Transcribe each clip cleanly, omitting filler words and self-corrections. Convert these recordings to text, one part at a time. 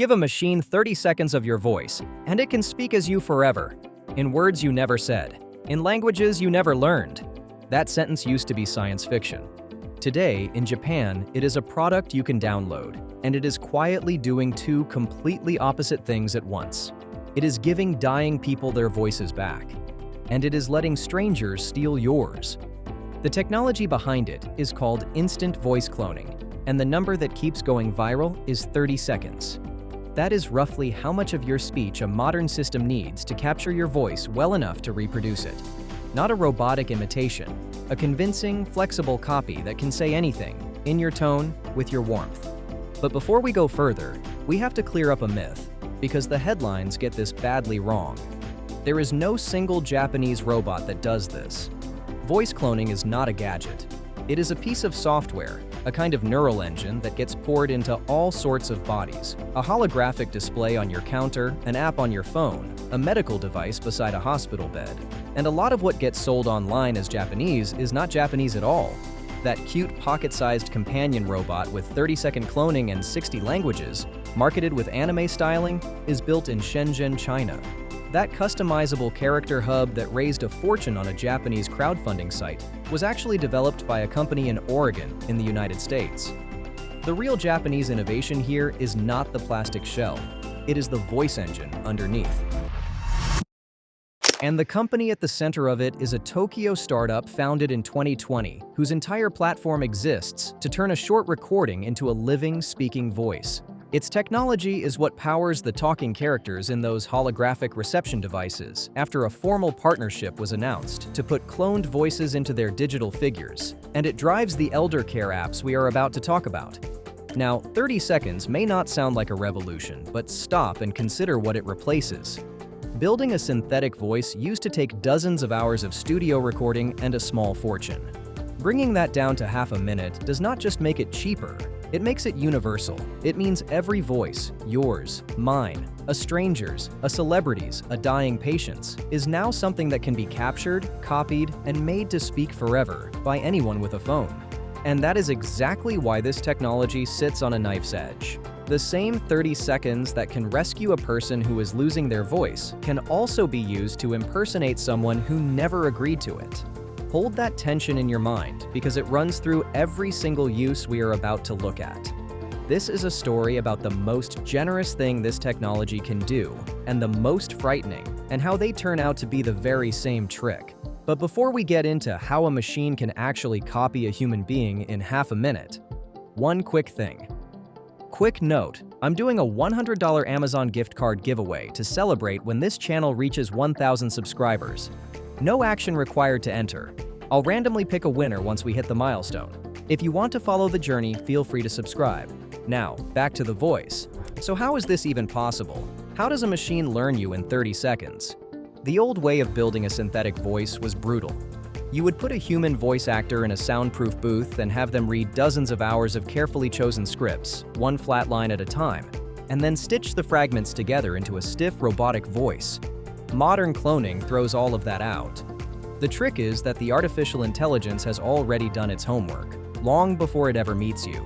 Give a machine 30 seconds of your voice, and it can speak as you forever, in words you never said, in languages you never learned. That sentence used to be science fiction. Today, in Japan, it is a product you can download, and it is quietly doing two completely opposite things at once. It is giving dying people their voices back, and it is letting strangers steal yours. The technology behind it is called instant voice cloning, and the number that keeps going viral is 30 seconds. That is roughly how much of your speech a modern system needs to capture your voice well enough to reproduce it. Not a robotic imitation, a convincing, flexible copy that can say anything, in your tone, with your warmth. But before we go further, we have to clear up a myth, because the headlines get this badly wrong. There is no single Japanese robot that does this. Voice cloning is not a gadget. It is a piece of software, a kind of neural engine that gets poured into all sorts of bodies. A holographic display on your counter, an app on your phone, a medical device beside a hospital bed. And a lot of what gets sold online as Japanese is not Japanese at all. That cute pocket-sized companion robot with 30-second cloning and 60 languages, marketed with anime styling, is built in Shenzhen, China. That customizable character hub that raised a fortune on a Japanese crowdfunding site was actually developed by a company in Oregon in the United States. The real Japanese innovation here is not the plastic shell. It is the voice engine underneath. And the company at the center of it is a Tokyo startup founded in 2020, whose entire platform exists to turn a short recording into a living, speaking voice. Its technology is what powers the talking characters in those holographic reception devices after a formal partnership was announced to put cloned voices into their digital figures, and it drives the elder care apps we are about to talk about. Now, 30 seconds may not sound like a revolution, but stop and consider what it replaces. Building a synthetic voice used to take dozens of hours of studio recording and a small fortune. Bringing that down to half a minute does not just make it cheaper, it makes it universal. It means every voice, yours, mine, a stranger's, a celebrity's, a dying patient's, is now something that can be captured, copied, and made to speak forever by anyone with a phone. And that is exactly why this technology sits on a knife's edge. The same 30 seconds that can rescue a person who is losing their voice can also be used to impersonate someone who never agreed to it. Hold that tension in your mind because it runs through every single use we are about to look at. This is a story about the most generous thing this technology can do and the most frightening, and how they turn out to be the very same trick. But before we get into how a machine can actually copy a human being in half a minute, one quick thing. Quick note, I'm doing a $100 Amazon gift card giveaway to celebrate when this channel reaches 1,000 subscribers. No action required to enter. I'll randomly pick a winner once we hit the milestone. If you want to follow the journey, feel free to subscribe. Now, back to the voice. So how is this even possible? How does a machine learn you in 30 seconds? The old way of building a synthetic voice was brutal. You would put a human voice actor in a soundproof booth and have them read dozens of hours of carefully chosen scripts, one flat line at a time, and then stitch the fragments together into a stiff robotic voice. Modern cloning throws all of that out. The trick is that the artificial intelligence has already done its homework, long before it ever meets you.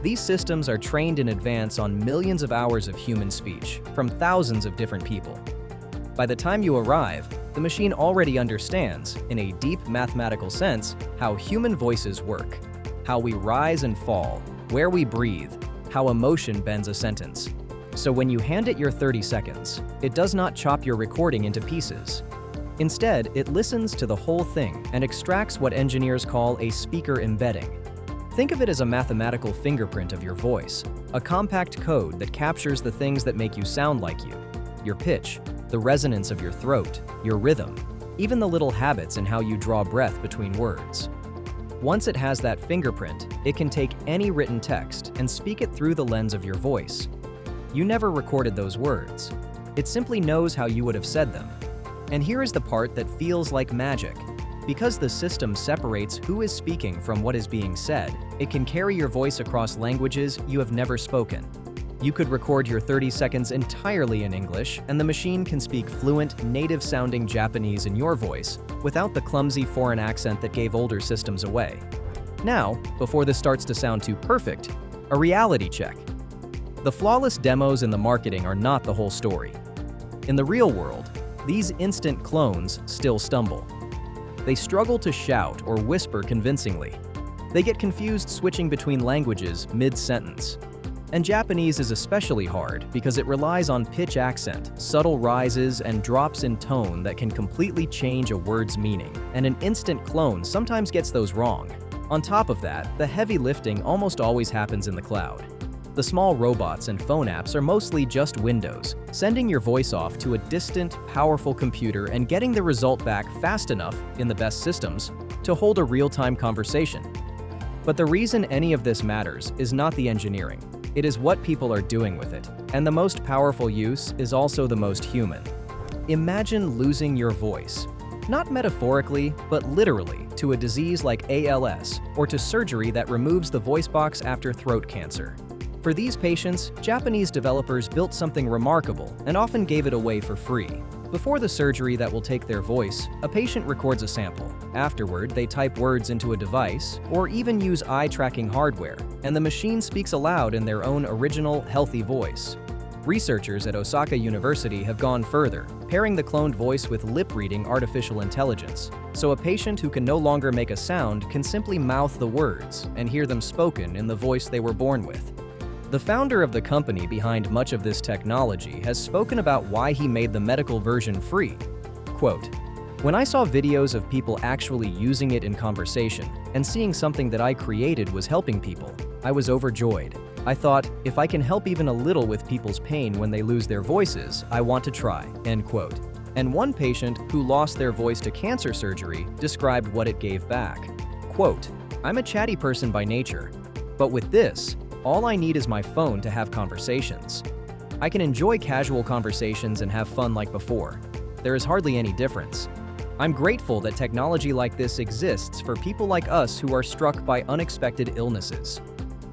These systems are trained in advance on millions of hours of human speech from thousands of different people. By the time you arrive, the machine already understands, in a deep mathematical sense, how human voices work, how we rise and fall, where we breathe, how emotion bends a sentence. So when you hand it your 30 seconds, it does not chop your recording into pieces. Instead, it listens to the whole thing and extracts what engineers call a speaker embedding. Think of it as a mathematical fingerprint of your voice, a compact code that captures the things that make you sound like you, your pitch, the resonance of your throat, your rhythm, even the little habits in how you draw breath between words. Once it has that fingerprint, it can take any written text and speak it through the lens of your voice. You never recorded those words. It simply knows how you would have said them. And here is the part that feels like magic. Because the system separates who is speaking from what is being said, it can carry your voice across languages you have never spoken. You could record your 30 seconds entirely in English, and the machine can speak fluent, native-sounding Japanese in your voice, without the clumsy foreign accent that gave older systems away. Now, before this starts to sound too perfect, a reality check. The flawless demos and the marketing are not the whole story. In the real world, these instant clones still stumble. They struggle to shout or whisper convincingly. They get confused switching between languages mid-sentence. And Japanese is especially hard because it relies on pitch accent, subtle rises, and drops in tone that can completely change a word's meaning, and an instant clone sometimes gets those wrong. On top of that, the heavy lifting almost always happens in the cloud. The small robots and phone apps are mostly just windows, sending your voice off to a distant, powerful computer and getting the result back fast enough, in the best systems, to hold a real-time conversation. But the reason any of this matters is not the engineering. It is what people are doing with it, and the most powerful use is also the most human. Imagine losing your voice, not metaphorically, but literally, to a disease like ALS, or to surgery that removes the voice box after throat cancer. For these patients, Japanese developers built something remarkable and often gave it away for free. Before the surgery that will take their voice, a patient records a sample. Afterward, they type words into a device, or even use eye-tracking hardware, and the machine speaks aloud in their own original, healthy voice. Researchers at Osaka University have gone further, pairing the cloned voice with lip-reading artificial intelligence. So a patient who can no longer make a sound can simply mouth the words and hear them spoken in the voice they were born with. The founder of the company behind much of this technology has spoken about why he made the medical version free. Quote, "When I saw videos of people actually using it in conversation and seeing something that I created was helping people, I was overjoyed. I thought, if I can help even a little with people's pain when they lose their voices, I want to try." End quote. And one patient who lost their voice to cancer surgery described what it gave back. Quote, "I'm a chatty person by nature, but with this, all I need is my phone to have conversations. I can enjoy casual conversations and have fun like before. There is hardly any difference. I'm grateful that technology like this exists for people like us who are struck by unexpected illnesses."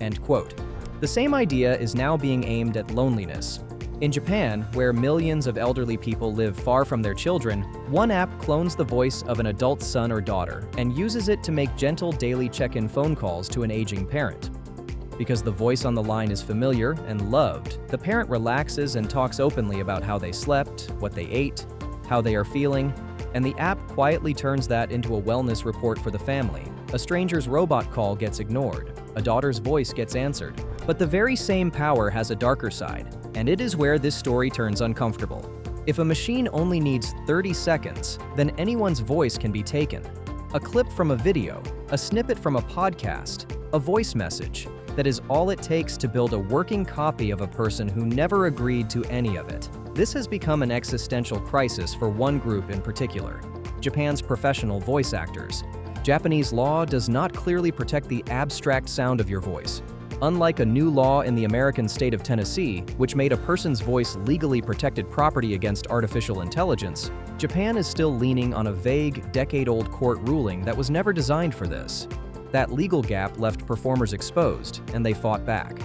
End quote. The same idea is now being aimed at loneliness. In Japan, where millions of elderly people live far from their children, one app clones the voice of an adult son or daughter and uses it to make gentle daily check-in phone calls to an aging parent. Because the voice on the line is familiar and loved, the parent relaxes and talks openly about how they slept, what they ate, how they are feeling, and the app quietly turns that into a wellness report for the family. A stranger's robot call gets ignored. A daughter's voice gets answered. But the very same power has a darker side, and it is where this story turns uncomfortable. If a machine only needs 30 seconds, then anyone's voice can be taken. A clip from a video, a snippet from a podcast, a voice message. That is all it takes to build a working copy of a person who never agreed to any of it. This has become an existential crisis for one group in particular, Japan's professional voice actors. Japanese law does not clearly protect the abstract sound of your voice. Unlike a new law in the American state of Tennessee, which made a person's voice legally protected property against artificial intelligence, Japan is still leaning on a vague, decade-old court ruling that was never designed for this. That legal gap left performers exposed, and they fought back.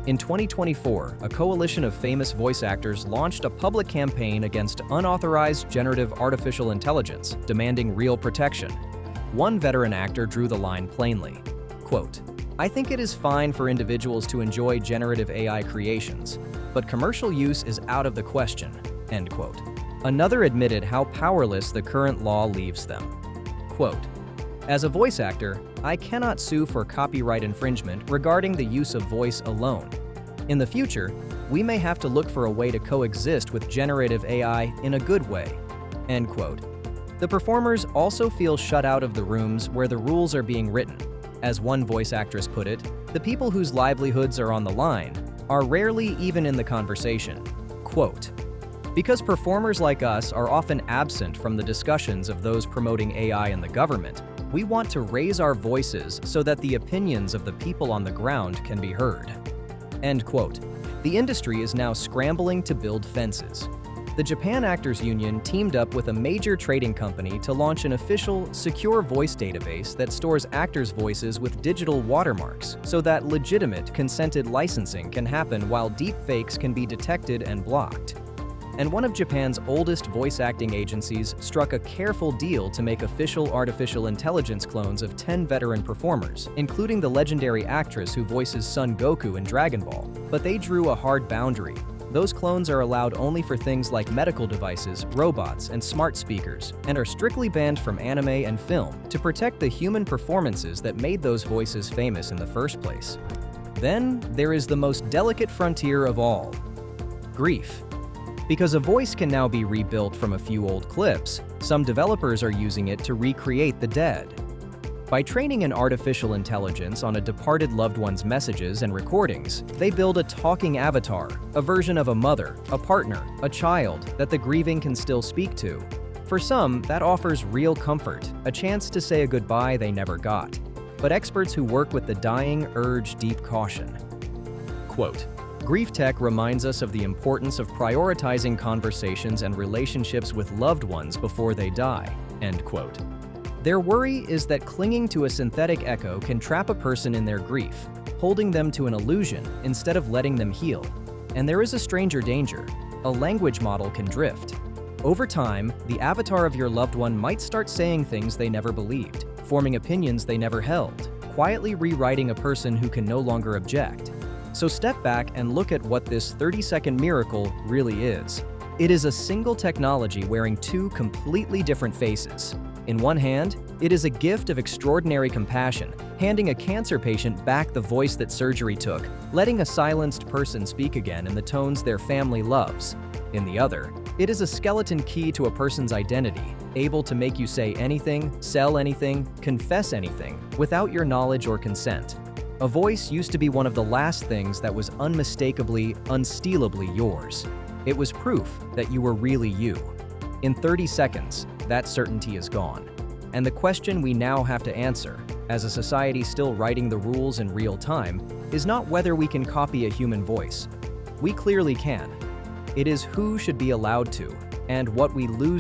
In 2024, a coalition of famous voice actors launched a public campaign against unauthorized generative artificial intelligence, demanding real protection. One veteran actor drew the line plainly. Quote, "I think it is fine for individuals to enjoy generative AI creations, but commercial use is out of the question." End quote. Another admitted how powerless the current law leaves them. Quote, "As a voice actor, I cannot sue for copyright infringement regarding the use of voice alone. In the future, we may have to look for a way to coexist with generative AI in a good way." End quote. The performers also feel shut out of the rooms where the rules are being written. As one voice actress put it, "The people whose livelihoods are on the line are rarely even in the conversation." Quote, "Because performers like us are often absent from the discussions of those promoting AI in the government, we want to raise our voices so that the opinions of the people on the ground can be heard." End quote. The industry is now scrambling to build fences. The Japan Actors Union teamed up with a major trading company to launch an official, secure voice database that stores actors' voices with digital watermarks so that legitimate, consented licensing can happen while deepfakes can be detected and blocked. and one of Japan's oldest voice acting agencies struck a careful deal to make official artificial intelligence clones of 10 veteran performers, including the legendary actress who voices Son Goku in Dragon Ball. But they drew a hard boundary. Those clones are allowed only for things like medical devices, robots, and smart speakers, and are strictly banned from anime and film to protect the human performances that made those voices famous in the first place. Then, there is the most delicate frontier of all: grief. Because a voice can now be rebuilt from a few old clips, some developers are using it to recreate the dead. By training an artificial intelligence on a departed loved one's messages and recordings, they build a talking avatar, a version of a mother, a partner, a child that the grieving can still speak to. For some, that offers real comfort, a chance to say a goodbye they never got. But experts who work with the dying urge deep caution. Quote, "Grief tech reminds us of the importance of prioritizing conversations and relationships with loved ones before they die." End quote. Their worry is that clinging to a synthetic echo can trap a person in their grief, holding them to an illusion instead of letting them heal. And there is a stranger danger: a language model can drift. Over time, the avatar of your loved one might start saying things they never believed, forming opinions they never held, quietly rewriting a person who can no longer object. So step back and look at what this 30-second miracle really is. It is a single technology wearing two completely different faces. In one hand, it is a gift of extraordinary compassion, handing a cancer patient back the voice that surgery took, letting a silenced person speak again in the tones their family loves. In the other, it is a skeleton key to a person's identity, able to make you say anything, sell anything, confess anything, without your knowledge or consent. A voice used to be one of the last things that was unmistakably, unstealably yours. It was proof that you were really you. In 30 seconds, that certainty is gone. And the question we now have to answer, as a society still writing the rules in real time, is not whether we can copy a human voice. We clearly can. It is who should be allowed to, and what we lose